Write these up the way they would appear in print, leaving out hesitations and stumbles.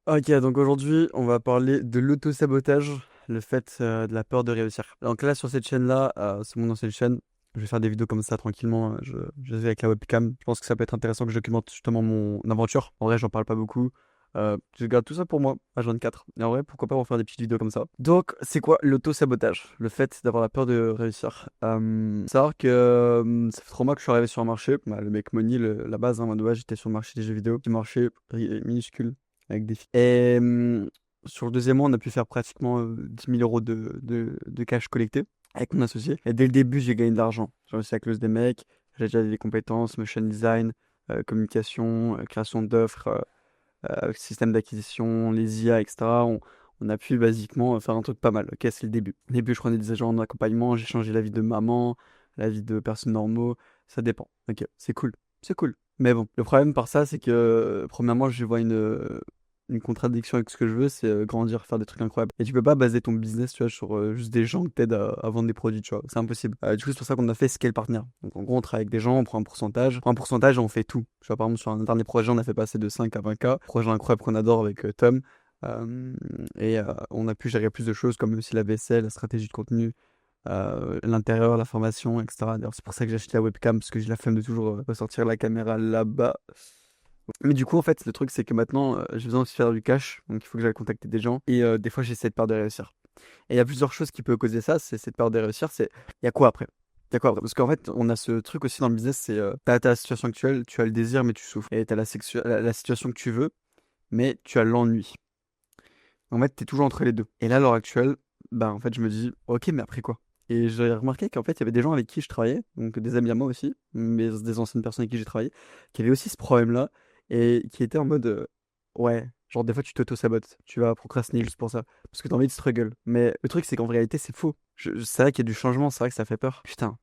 Ok, donc aujourd'hui, on va parler de l'auto-sabotage, le fait de la peur de réussir. Donc là, sur cette chaîne-là, c'est mon ancienne chaîne. Je vais faire des vidéos comme ça tranquillement. Je vais avec la webcam. Je pense que ça peut être intéressant que je documente justement mon aventure. En vrai, j'en parle pas beaucoup. Je garde tout ça pour moi, H24. Et en vrai, pourquoi pas refaire des petites vidéos comme ça. Donc, c'est quoi l'auto-sabotage? Le fait d'avoir la peur de réussir. Savoir que ça fait 3 mois que je suis arrivé sur un marché. Bah, le mec Money, la base, hein, moi, j'étais sur le marché des jeux vidéo. Petit marché minuscule avec des filles. Et sur le deuxième mois, on a pu faire pratiquement 10 000 euros de cash collecté avec mon associé. Et dès le début, j'ai gagné de l'argent. J'ai réussi à close des mecs, j'ai déjà des compétences, motion design, communication, création d'offres, système d'acquisition, les IA, etc. On a pu basiquement faire un truc pas mal. Ok, c'est le début. Au début, je prenais des agents d'accompagnement, j'ai changé la vie de maman, la vie de personnes normaux. Ça dépend. Ok, c'est cool. C'est cool. Mais bon, le problème par ça, c'est que premièrement, je vois une contradiction avec ce que je veux, c'est grandir, faire des trucs incroyables. Et tu peux pas baser ton business, tu vois, sur juste des gens qui t'aident à vendre des produits, tu vois. C'est impossible. Du coup, c'est pour ça qu'on a fait Scale Partner. Donc, en gros, on travaille avec des gens, on prend un pourcentage. On prend un pourcentage et on fait tout. Tu vois, par exemple, sur un dernier projet, on a fait passer de 5 à 20K. Projet incroyable qu'on adore avec Tom. Euh, on a pu gérer plus de choses comme aussi la vaisselle, la stratégie de contenu, l'intérieur, la formation, etc. D'ailleurs, c'est pour ça que j'ai acheté la webcam, parce que j'ai la flemme de toujours ressortir la caméra là-bas. Mais du coup, en fait, le truc, c'est que maintenant, j'ai besoin aussi de faire du cash, donc il faut que j'aille contacter des gens. Et des fois, j'ai cette peur de réussir. Et il y a plusieurs choses qui peuvent causer ça, c'est cette peur de réussir, c'est il y a quoi après? Il y a quoi après? Parce qu'en fait, on a ce truc aussi dans le business, c'est t'as ta situation actuelle, tu as le désir, mais tu souffres. Et t'as la situation que tu veux, mais tu as l'ennui. En fait, t'es toujours entre les deux. Et là, à l'heure actuelle, bah, en fait, je me dis, ok, mais après quoi? Et j'ai remarqué qu'en fait, il y avait des gens avec qui je travaillais, donc des amis à moi aussi, mais des anciennes personnes avec qui j'ai travaillé, qui avaient aussi ce problème-là, et qui étaient en mode, ouais, genre des fois tu t'auto-sabotes, tu vas procrastiner juste pour ça, parce que t'as envie de struggle. Mais le truc, c'est qu'en réalité, c'est faux. C'est vrai qu'il y a du changement, c'est vrai que ça fait peur. Putain,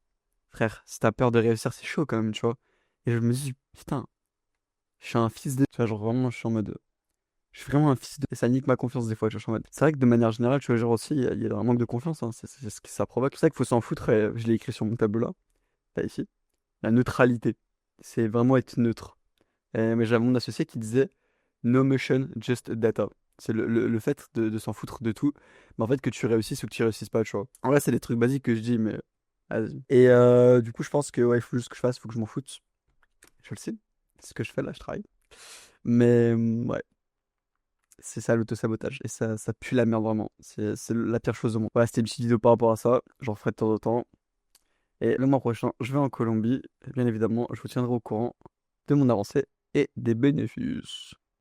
frère, si t'as peur de réussir, c'est chaud quand même, tu vois. Et je me dis, putain, je suis un fils de... Tu vois, genre vraiment, je suis en mode... Je suis vraiment un fils de... Et ça nique ma confiance des fois, tu vois, je suis en mode... C'est vrai que de manière générale, tu vois, genre aussi, il y a un manque de confiance, hein, c'est ce que ça provoque. C'est vrai qu'il faut s'en foutre, et je l'ai écrit sur mon tableau là, là ici. La neutralité. C'est vraiment être neutre. Mais j'avais mon associé qui disait no motion, just data. C'est le fait de s'en foutre de tout, mais en fait que tu réussisses ou que tu réussisses pas, tu vois. En vrai, c'est des trucs basiques que je dis, mais vas-y. Et du coup, je pense que ouais, il faut juste que je fasse, il faut que je m'en foute. Je le sais. C'est ce que je fais là, je travaille. Mais ouais. C'est ça l'auto-sabotage. Et ça pue la merde vraiment. C'est la pire chose au monde. Voilà, c'était une petite vidéo par rapport à ça. J'en ferai de temps en temps. Et le mois prochain, je vais en Colombie. Et bien évidemment, je vous tiendrai au courant de mon avancée et des bénéfices.